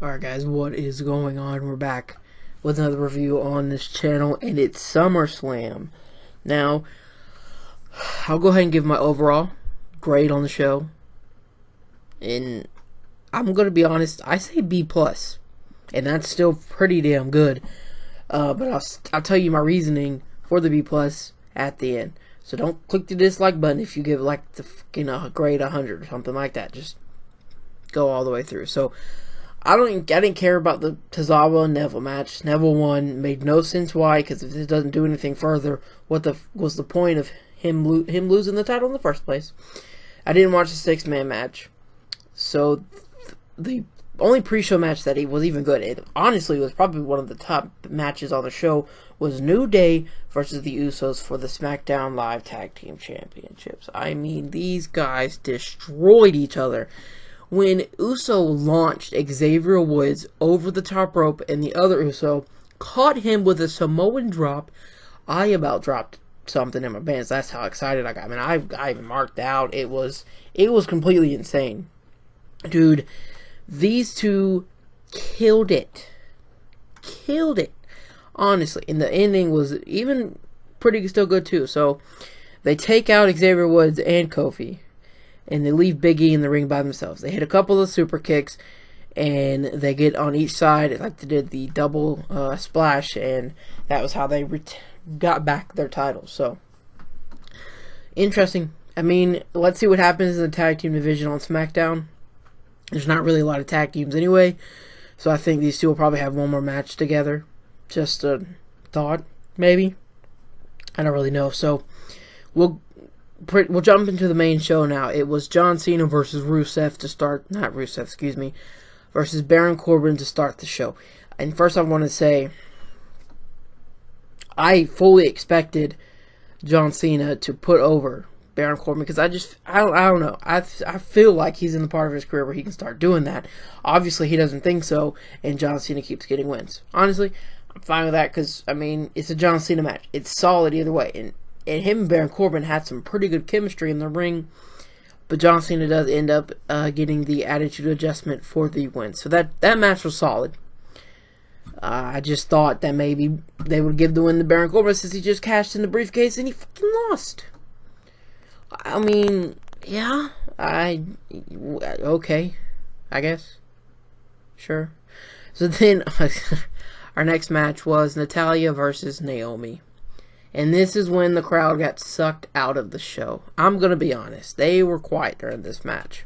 Alright guys, what is going on? We're back with another review on this channel, and it's SummerSlam. Now, I'll go ahead and give my overall grade on the show. And I'm going to be honest, I say B+. And that's still pretty damn good. But I'll tell you my reasoning for the B+ at the end. So don't click the dislike button if you give like the fucking grade 100 or something like that. Just go all the way through. So I didn't care about the Cesaro and Neville match. Neville won. Made no sense why, because if it doesn't do anything further, what was the point of him losing the title in the first place? I didn't watch the 6-man match. So the only pre-show match that he was even good, it honestly was probably one of the top matches on the show, was New Day versus the Usos for the Smackdown Live Tag Team Championships. I mean, these guys destroyed each other. When Uso launched Xavier Woods over the top rope and the other Uso caught him with a Samoan drop, I about dropped something in my pants. That's how excited I got. I mean, I even marked out. It was completely insane. Dude, these two killed it. Killed it. Honestly. And the ending was even still good too. So, they take out Xavier Woods and Kofi, and they leave Big E in the ring by themselves. They hit a couple of super kicks, and they get on each side, like they did the double splash, and that was how they got back their titles. So, interesting. I mean, let's see what happens in the tag team division on SmackDown. There's not really a lot of tag teams anyway, so I think these two will probably have one more match together. Just a thought, maybe. I don't really know. So, we'll jump into the main show now. It was John Cena versus Rusev to start, versus Baron Corbin to start the show. And first I want to say, I fully expected John Cena to put over Baron Corbin, because I don't know. I feel like he's in the part of his career where he can start doing that. Obviously, he doesn't think so, and John Cena keeps getting wins. Honestly, I'm fine with that, because, I mean, it's a John Cena match. It's solid either way, and him and Baron Corbin had some pretty good chemistry in the ring, but John Cena does end up getting the attitude adjustment for the win. So that match was solid. I just thought that maybe they would give the win to Baron Corbin since he just cashed in the briefcase and he fucking lost. I mean, yeah, okay, I guess, sure. So then, our next match was Natalya versus Naomi. And this is when the crowd got sucked out of the show. I'm going to be honest. They were quiet during this match.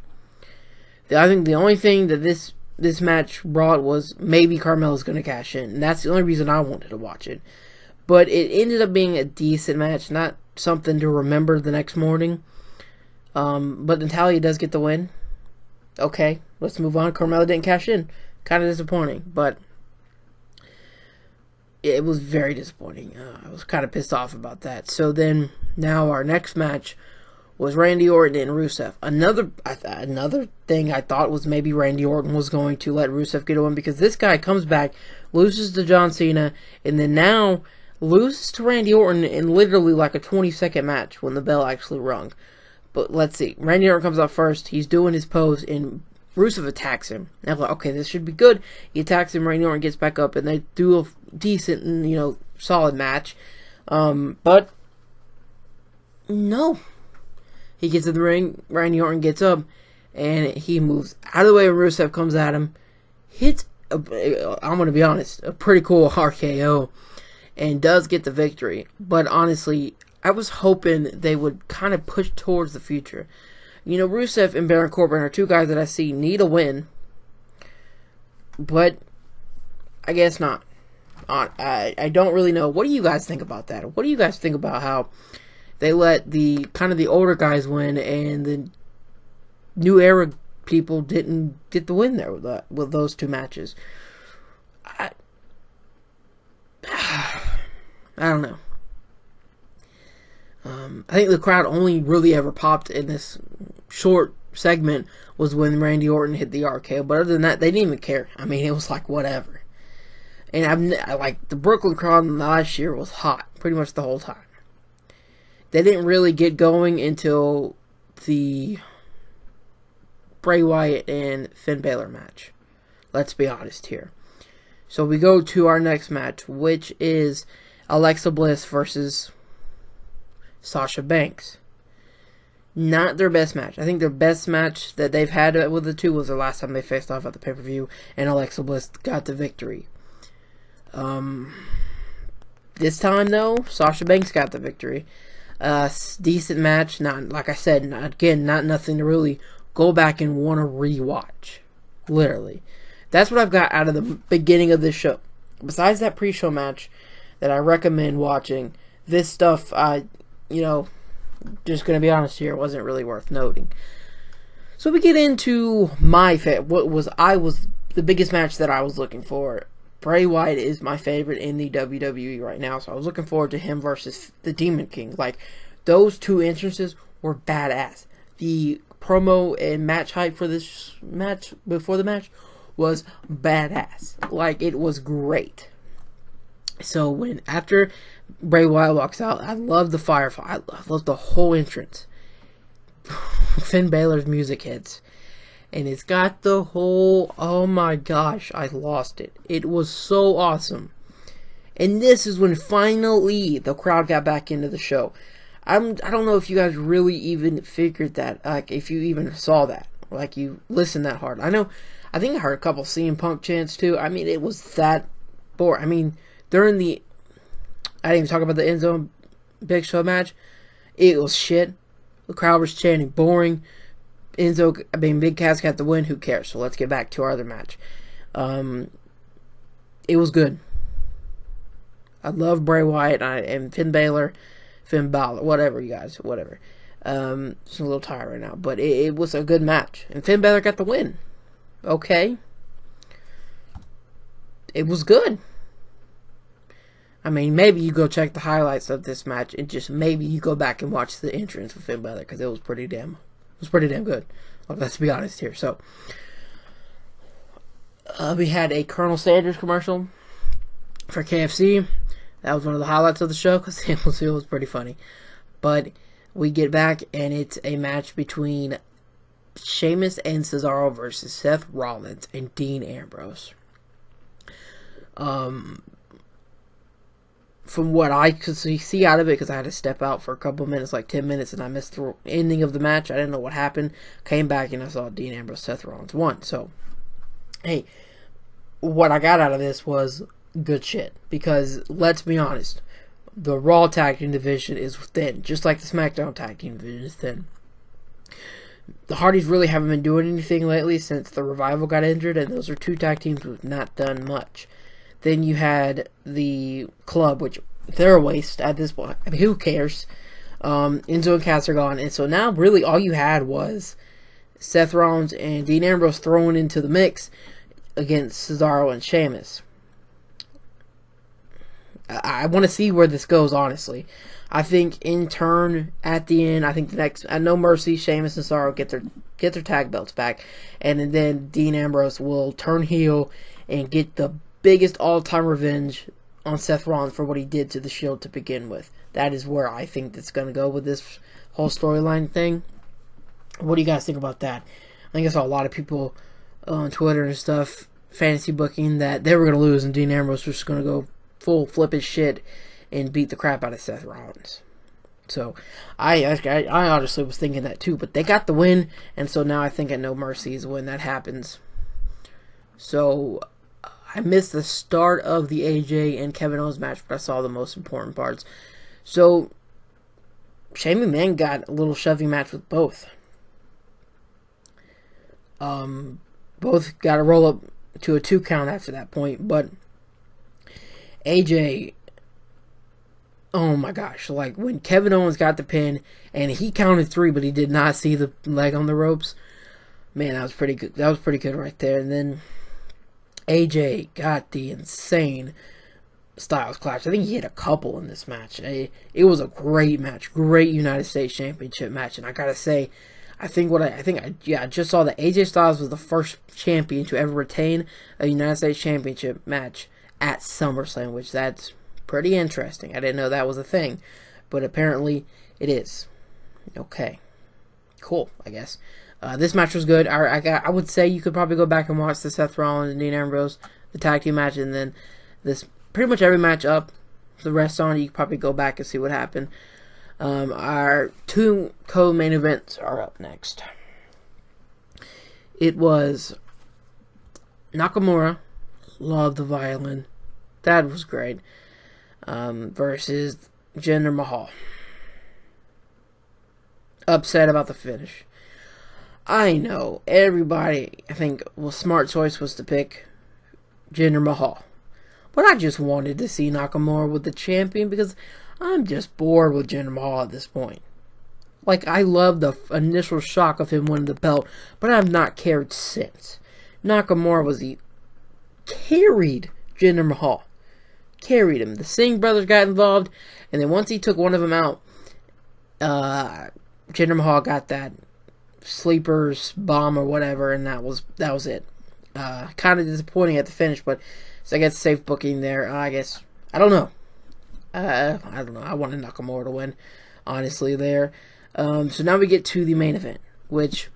I think the only thing that this match brought was maybe Carmella's going to cash in. And that's the only reason I wanted to watch it. But it ended up being a decent match. Not something to remember the next morning. But Natalya does get the win. Okay, let's move on. Carmella didn't cash in. Kind of disappointing. But it was very disappointing. I was kind of pissed off about that. So then, now our next match was Randy Orton and Rusev. Another thing I thought was maybe Randy Orton was going to let Rusev get a win, because this guy comes back, loses to John Cena, and then now loses to Randy Orton in literally like a 20-second match when the bell actually rung. But let's see. Randy Orton comes out first. He's doing his pose, and Rusev attacks him. And I'm like, okay, this should be good. He attacks him, Randy Orton gets back up, and they do a decent and, solid match. But, no. He gets in the ring, Randy Orton gets up, and he moves out of the way when Rusev comes at him. Hits, I'm going to be honest, a pretty cool RKO, and does get the victory. But honestly, I was hoping they would kind of push towards the future. Rusev and Baron Corbin are two guys that I see need a win, but I guess not. I don't really know. What do you guys think about that? What do you guys think about how they let the older guys win and the new era people didn't get the win there with those two matches? I don't know. I think the crowd only really ever popped in this short segment was when Randy Orton hit the RKO. But other than that, they didn't even care. I mean, it was like, whatever. And I like, the Brooklyn crowd last year was hot pretty much the whole time. They didn't really get going until the Bray Wyatt and Finn Balor match. Let's be honest here. So we go to our next match, which is Alexa Bliss versus Sasha Banks. Not their best match. I think their best match that they've had with the two was the last time they faced off at the pay-per-view, and Alexa Bliss got the victory. This time, though, Sasha Banks got the victory. Decent match. Not, like I said, not nothing to really go back and want to rewatch. Literally. That's what I've got out of the beginning of this show. Besides that pre-show match that I recommend watching, this stuff, just going to be honest here, wasn't really worth noting. So we get into what was the biggest match that I was looking for. Bray Wyatt is my favorite in the WWE right now, so I was looking forward to him versus the Demon King. Like, those two entrances were badass. The promo and match hype for this match, before the match, was badass. Like, it was great. So after Bray Wyatt walks out, I love the firefly. I love the whole entrance. Finn Balor's music hits. And it's got the whole, oh my gosh, I lost it. It was so awesome. And this is when finally the crowd got back into the show. I don't know if you guys really even figured that, like, if you even saw that, like, you listened that hard. I think I heard a couple CM Punk chants too. I mean, it was that boring. I mean, I didn't even talk about the End Zone Big Show match. It was shit. The crowd was chanting boring. Big Cass got the win. Who cares? So let's get back to our other match. It was good. I love Bray Wyatt and Finn Balor, whatever you guys, whatever. Just a little tired right now, but it was a good match, and Finn Balor got the win. Okay, it was good. I mean, maybe you go check the highlights of this match, and just maybe you go back and watch the entrance with Finn Balor, because it was pretty damn good. Like, let's be honest here. So, we had a Colonel Sanders commercial for KFC. That was one of the highlights of the show, because it was pretty funny. But we get back, and it's a match between Sheamus and Cesaro versus Seth Rollins and Dean Ambrose. From what I could see out of it, because I had to step out for a couple of minutes, like 10 minutes, and I missed the ending of the match. I didn't know what happened. Came back, and I saw Dean Ambrose, Seth Rollins won. So, hey, what I got out of this was good shit. Because, let's be honest, the Raw Tag Team division is thin. Just like the Smackdown Tag Team division is thin. The Hardys really haven't been doing anything lately since the Revival got injured, and those are two tag teams who have not done much. Then you had the Club, which they're a waste at this point. I mean, who cares? Enzo and Cass are gone, and so now really all you had was Seth Rollins and Dean Ambrose thrown into the mix against Cesaro and Sheamus. I want to see where this goes, honestly. I think in turn, at the end, I think the next, at No Mercy, Sheamus and Cesaro get their tag belts back, and then Dean Ambrose will turn heel and get the biggest all-time revenge on Seth Rollins for what he did to the Shield to begin with. That is where I think that's going to go with this whole storyline thing. What do you guys think about that? I think I saw a lot of people on Twitter and stuff, fantasy booking, that they were going to lose and Dean Ambrose was going to go full flip his shit and beat the crap out of Seth Rollins. So, I honestly was thinking that too, but they got the win, and so now I think at No Mercy is when that happens. So, I missed the start of the AJ and Kevin Owens match, but I saw the most important parts. So, Shane McMahon got a little shoving match with both. Both got to roll up to a 2 count after that point, but AJ, oh my gosh, like when Kevin Owens got the pin and he counted 3, but he did not see the leg on the ropes, man, that was pretty good. That was pretty good right there. And then AJ got the insane Styles Clash. I think he hit a couple in this match. It was a great match, great United States Championship match, and I gotta say, I just saw that AJ Styles was the first champion to ever retain a United States Championship match at SummerSlam, which that's pretty interesting. I didn't know that was a thing, but apparently it is. Okay, cool, I guess. This match was good. I would say you could probably go back and watch the Seth Rollins and Dean Ambrose, the tag team match, and then this pretty much every match up. The rest on, you could probably go back and see what happened. Our 2 co-main events are up next. It was Nakamura, love the violin, that was great, versus Jinder Mahal. Upset about the finish. I know, everybody, I think, smart choice was to pick Jinder Mahal. But I just wanted to see Nakamura with the champion because I'm just bored with Jinder Mahal at this point. Like, I love the initial shock of him winning the belt, but I've not cared since. Nakamura carried Jinder Mahal. Carried him. The Singh brothers got involved, and then once he took one of them out, Jinder Mahal got that sleepers bomb or whatever, and that was it. Kind of disappointing at the finish, but so I guess safe booking there. I don't know. I wanted Nakamura to win, honestly, there. So now we get to the main event, which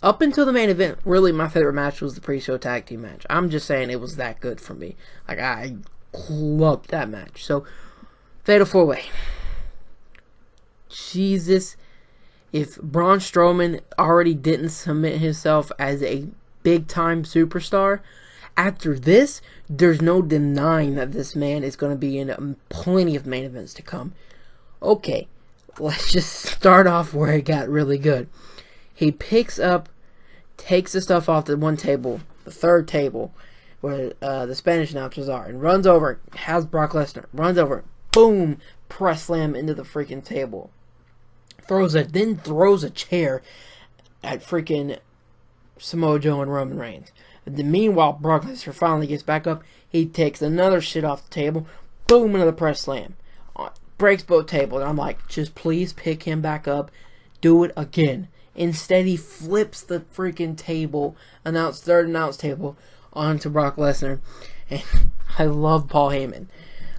up until the main event, really my favorite match was the pre-show tag team match. I'm just saying it was that good for me. Like, I loved that match. So, Fatal 4-Way. Jesus. If Braun Strowman already didn't submit himself as a big-time superstar, after this, there's no denying that this man is going to be in plenty of main events to come. Okay, let's just start off where it got really good. He takes the stuff off the one table, the third table, where the Spanish announcers are, and runs over, has Brock Lesnar, runs over, boom, press slam into the freaking table. Throws a chair at freaking Samoa Joe and Roman Reigns. Meanwhile, Brock Lesnar finally gets back up. He takes another shit off the table. Boom, into the press slam. Breaks both tables. And I'm like, just please pick him back up. Do it again. Instead, he flips the freaking table, third announce table, onto Brock Lesnar. And I love Paul Heyman.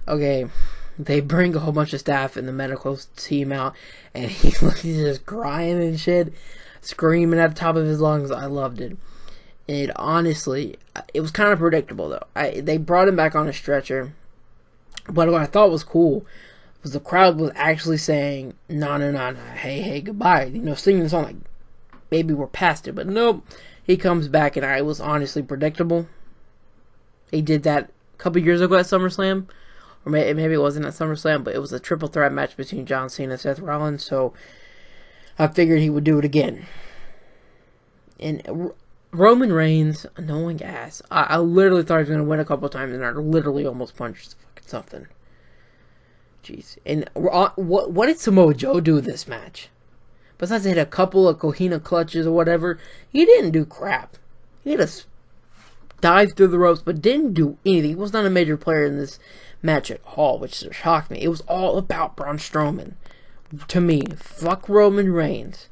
Okay, they bring a whole bunch of staff and the medical team out, and he's just crying and shit, screaming at the top of his lungs. I loved it. And honestly, it was kind of predictable, though. They brought him back on a stretcher, but what I thought was cool was the crowd was actually saying, no, hey, goodbye. Singing the song like, maybe we're past it, but nope. He comes back, and it was honestly predictable. He did that a couple years ago at SummerSlam. Or maybe it wasn't at SummerSlam, but it was a triple threat match between John Cena and Seth Rollins, so I figured he would do it again. And Roman Reigns, annoying ass. I literally thought he was going to win a couple of times, and I literally almost punched fucking something. Jeez. And what did Samoa Joe do with this match? Besides hit a couple of Cohina clutches or whatever, he didn't do crap. He had a dive through the ropes, but didn't do anything. He was not a major player in this match at all, which shocked me. It was all about Braun Strowman. To me, fuck Roman Reigns.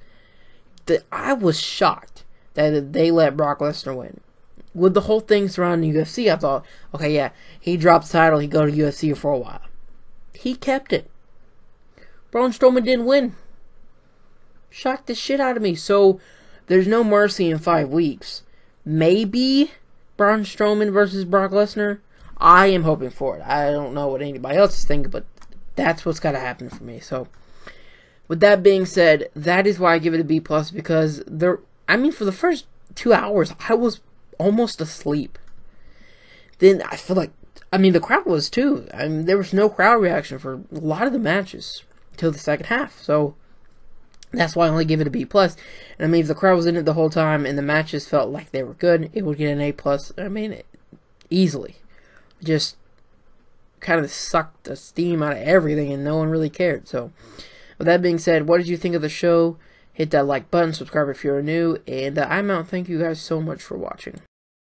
I was shocked that they let Brock Lesnar win. With the whole thing surrounding UFC, I thought, okay, yeah, he drops the title, he go to UFC for a while. He kept it. Braun Strowman didn't win. Shocked the shit out of me. So, there's no mercy in 5 weeks. Maybe Braun Strowman versus Brock Lesnar. I am hoping for it. I don't know what anybody else is thinking, but that's what's got to happen for me. So, with that being said, that is why I give it a B+, because for the first 2 hours, I was almost asleep. Then I feel like, the crowd was too. There was no crowd reaction for a lot of the matches till the second half. So, that's why I only give it a B+. And if the crowd was in it the whole time and the matches felt like they were good, it would get an A+. Easily. Just kind of sucked the steam out of everything and no one really cared. So, with that being said, what did you think of the show? Hit that like button, subscribe if you're new, and I'm out. Thank you guys so much for watching.